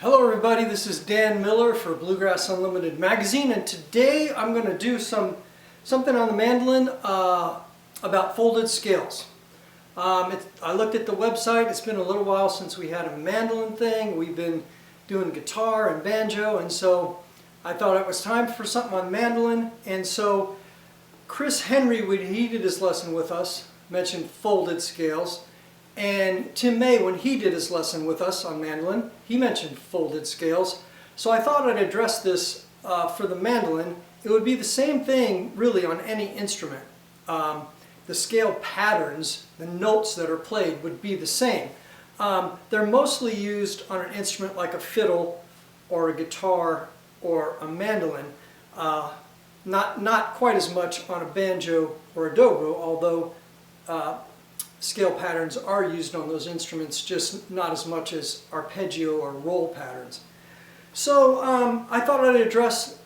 Hello everybody, this is Dan Miller for Bluegrass Unlimited magazine, and today I'm going to do something on the mandolin about folded scales. I looked at the website. It's been a little while since we had a mandolin thing. We've been doing guitar and banjo, and so I thought it was time for something on mandolin. And so Chris Henry, when he did his lesson with us, mentioned folded scales. And Tim May, when he did his lesson with us on mandolin, he mentioned folded scales. So I thought I'd address this for the mandolin. It would be the same thing really on any instrument. The scale patterns, the notes that are played would be the same. They're mostly used on an instrument like a fiddle or a guitar or a mandolin. Not quite as much on a banjo or a dobro, although scale patterns are used on those instruments, just not as much as arpeggio or roll patterns. So I thought I'd address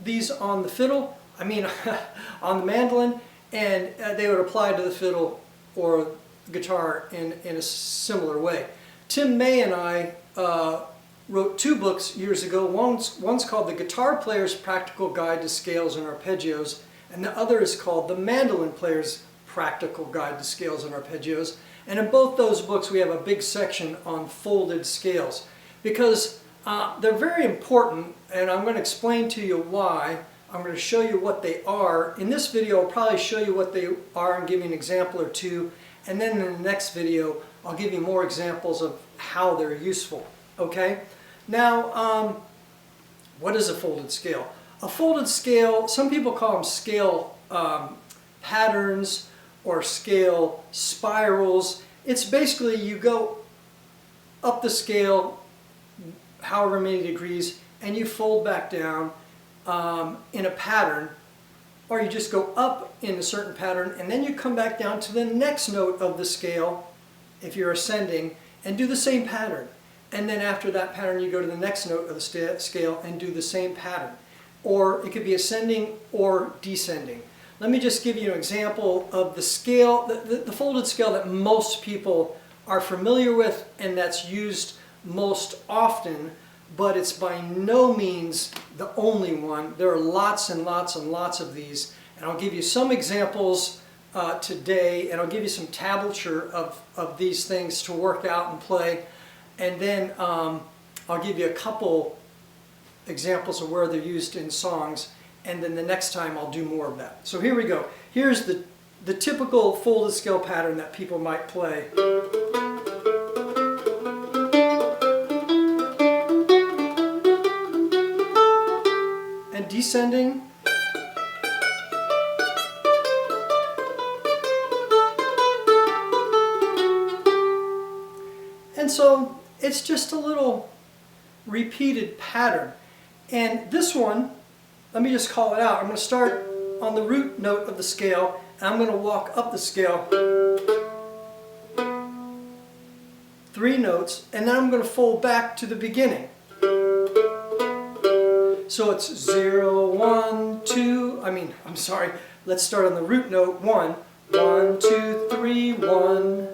these on the fiddle, on the mandolin, and they would apply to the fiddle or guitar in a similar way. Tim May and I wrote two books years ago. One's called The Guitar Player's Practical Guide to Scales and Arpeggios, and the other is called The Mandolin Player's Practical Guide to Scales and Arpeggios. And in both those books we have a big section on folded scales because they're very important, and I'm going to explain to you why. I'm going to show you what they are. In this video I'll probably show you what they are and give you an example or two, and then in the next video I'll give you more examples of how they're useful. Okay? Now, what is a folded scale? A folded scale, some people call them scale patterns or scale spirals. It's basically you go up the scale however many degrees and you fold back down in a pattern, or you just go up in a certain pattern and then you come back down to the next note of the scale if you're ascending and do the same pattern, and then after that pattern you go to the next note of the scale and do the same pattern. Or it could be ascending or descending. Let me just give you an example of the scale, the folded scale that most people are familiar with and that's used most often, but it's by no means the only one. There are lots and lots and lots of these, and I'll give you some examples today, and I'll give you some tablature of these things to work out and play, and then I'll give you a couple examples of where they're used in songs, and then the next time I'll do more of that. So here we go. Here's the typical folded scale pattern that people might play. And descending. And so it's just a little repeated pattern. And this one, let me just call it out. I'm going to start on the root note of the scale, and I'm going to walk up the scale 3 notes, and then I'm going to fold back to the beginning. So it's 0, 1, 2, let's start on the root note, 1, 1, 2, 3, 1.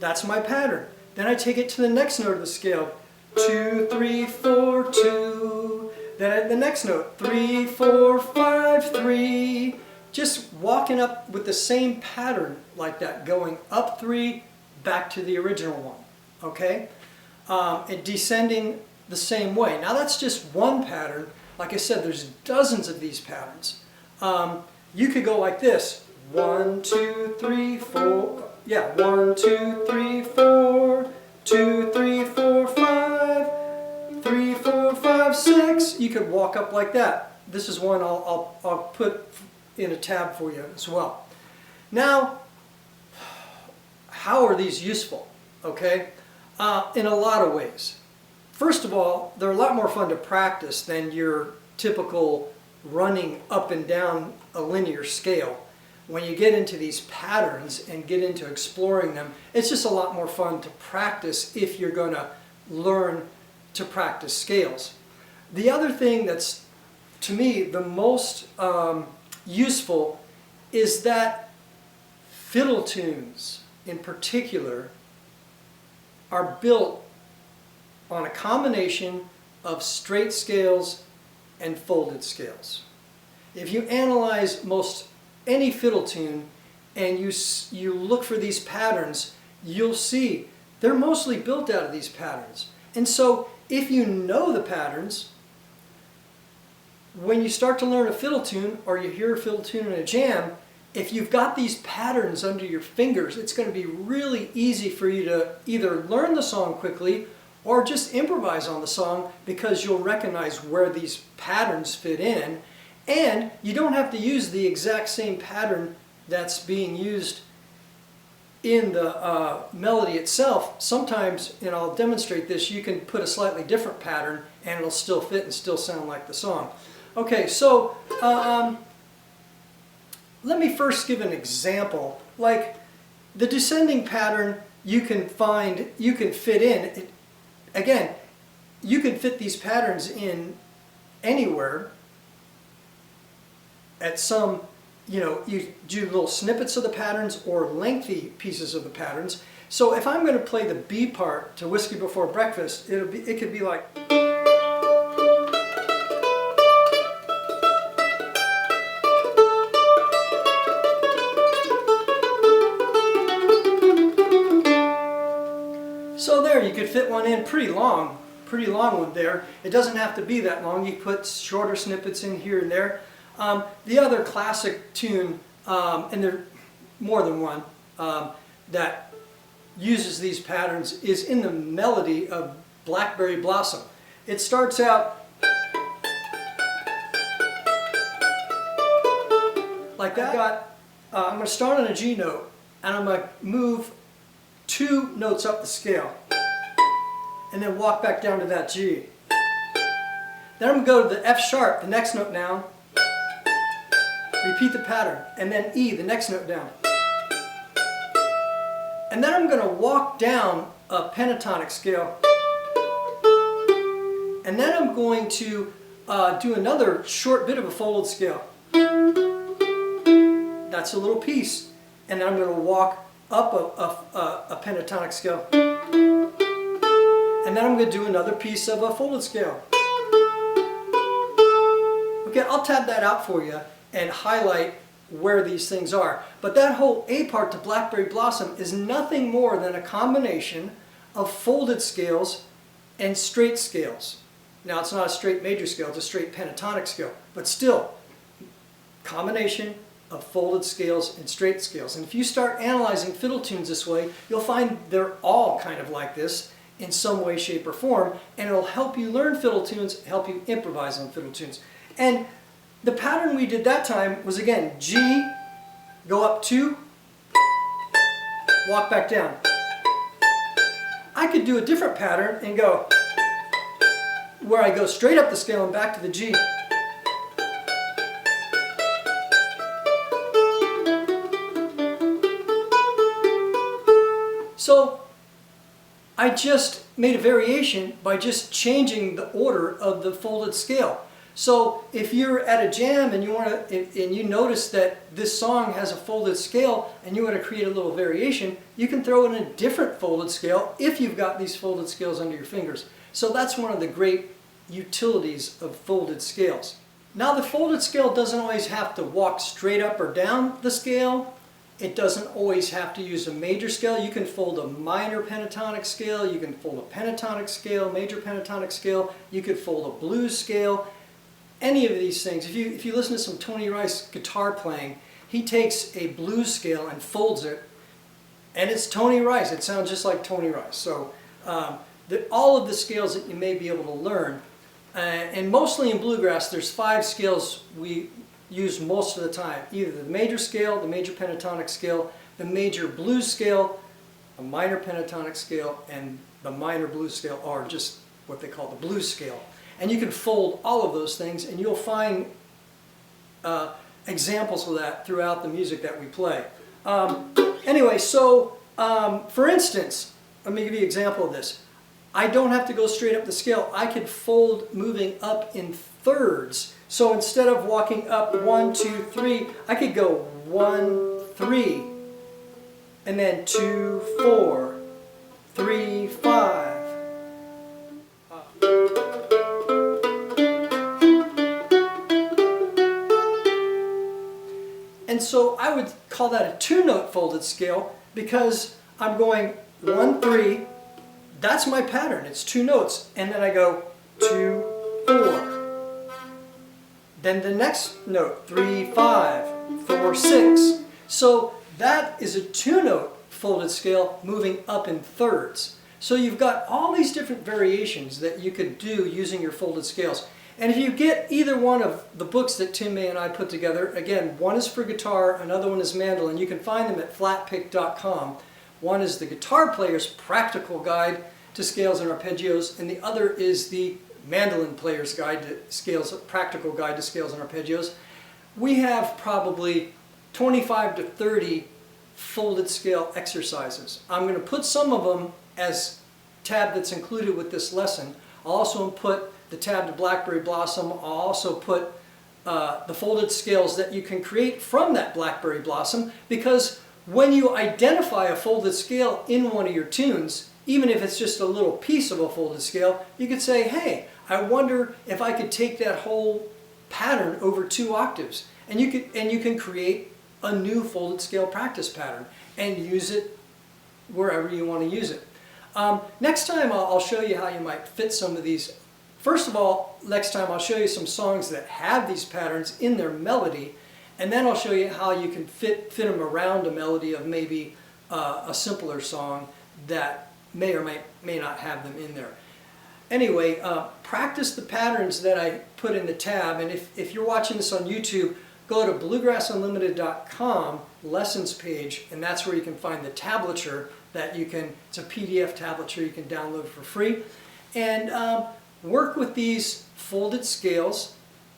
That's my pattern. Then I take it to the next note of the scale, 2, 3, 4, 2. Then at the next note, 3, 4, 5, 3. Just walking up with the same pattern like that, going up 3, back to the original one. Okay? And descending the same way. Now that's just one pattern. Like I said, there's dozens of these patterns. You could go like this. 1, 2, 3, 4. Yeah, 1, 2, 3, 4. 2, 3, 4, 5. 3, 4, 5, 6. You could walk up like that. This is one I'll put in a tab for you as well. Now, how are these useful? Okay, in a lot of ways. First of all, they're a lot more fun to practice than your typical running up and down a linear scale. When you get into these patterns and get into exploring them, it's just a lot more fun to practice if you're going to learn to practice scales. The other thing that's, to me, the most useful is that fiddle tunes in particular are built on a combination of straight scales and folded scales. If you analyze most any fiddle tune and you look for these patterns, you'll see they're mostly built out of these patterns. And so if you know the patterns, when you start to learn a fiddle tune or you hear a fiddle tune in a jam, if you've got these patterns under your fingers, it's going to be really easy for you to either learn the song quickly or just improvise on the song, because you'll recognize where these patterns fit in, and you don't have to use the exact same pattern that's being used in the melody itself. Sometimes, and I'll demonstrate this, you can put a slightly different pattern and it'll still fit and still sound like the song. Okay, so let me first give an example. Like the descending pattern, you can fit in. Again, you can fit these patterns in anywhere at some, you do little snippets of the patterns or lengthy pieces of the patterns. So if I'm going to play the B part to Whiskey Before Breakfast, it could be like. So there, you could fit one in pretty long one there. It doesn't have to be that long. You put shorter snippets in here and there. The other classic tune, and there are more than one, that uses these patterns is in the melody of Blackberry Blossom. It starts out like that. I'm going to start on a G note, and I'm going to move 2 notes up the scale, and then walk back down to that G. Then I'm going to go to the F sharp, the next note down, repeat the pattern, and then E, the next note down. And then I'm going to walk down a pentatonic scale, and then I'm going to do another short bit of a folded scale. That's a little piece, and then I'm going to walk up a pentatonic scale, and then I'm going to do another piece of a folded scale. Okay, I'll tab that out for you and highlight where these things are. But that whole A part to Blackberry Blossom is nothing more than a combination of folded scales and straight scales. Now, it's not a straight major scale, it's a straight pentatonic scale, but still, combination of folded scales and straight scales. And if you start analyzing fiddle tunes this way, you'll find they're all kind of like this in some way, shape, or form, and it'll help you learn fiddle tunes, help you improvise on fiddle tunes. And the pattern we did that time was, again, G, go up 2, walk back down. I could do a different pattern and go where I go straight up the scale and back to the G. So I just made a variation by just changing the order of the folded scale. So if you're at a jam and you notice that this song has a folded scale and you want to create a little variation, you can throw in a different folded scale if you've got these folded scales under your fingers. So that's one of the great utilities of folded scales. Now, the folded scale doesn't always have to walk straight up or down the scale. It doesn't always have to use a major scale. You can fold a minor pentatonic scale, you can fold a pentatonic scale, major pentatonic scale, you could fold a blues scale. Any of these things. If you listen to some Tony Rice guitar playing, he takes a blues scale and folds it, and it's Tony Rice. It sounds just like Tony Rice. So all of the scales that you may be able to learn, and mostly in bluegrass, there's 5 scales we use most of the time. Either the major scale, the major pentatonic scale, the major blues scale, a minor pentatonic scale, and the minor blues scale, or just what they call the blues scale. And you can fold all of those things, and you'll find examples of that throughout the music that we play. Anyway, so for instance, let me give you an example of this. I don't have to go straight up the scale. I could fold moving up in thirds. So instead of walking up 1, 2, 3, I could go 1, 3, and then 2, 4, 3, 5. And so I would call that a 2-note folded scale because I'm going 1, 3, that's my pattern, it's 2 notes, and then I go 2, 4. Then the next note, 3, 5, 4, 6. So that is a 2-note folded scale moving up in thirds. So you've got all these different variations that you could do using your folded scales. And if you get either one of the books that Tim May and I put together, again, one is for guitar, another one is mandolin. You can find them at flatpick.com. One is the Guitar Player's Practical Guide to Scales and Arpeggios, and the other is the Mandolin Player's Guide to Scales, Practical Guide to Scales and Arpeggios. We have probably 25 to 30 folded scale exercises. I'm going to put some of them as tab that's included with this lesson. I'll also put the tab to Blackberry Blossom. I'll also put the folded scales that you can create from that Blackberry Blossom, because when you identify a folded scale in one of your tunes, even if it's just a little piece of a folded scale, you could say, hey, I wonder if I could take that whole pattern over 2 octaves. And you can create a new folded scale practice pattern and use it wherever you want to use it. Next time I'll show you how you might fit some of these. First of all, next time I'll show you some songs that have these patterns in their melody, and then I'll show you how you can fit them around a melody of maybe a simpler song that may or may not have them in there. Anyway, practice the patterns that I put in the tab, and if you're watching this on YouTube, go to bluegrassunlimited.com lessons page, and that's where you can find the tablature that it's a PDF tablature you can download for free. And work with these folded scales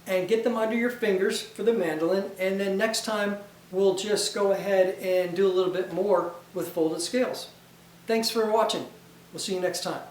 and get them under your fingers for the mandolin, and then next time we'll just go ahead and do a little bit more with folded scales. Thanks for watching. We'll see you next time.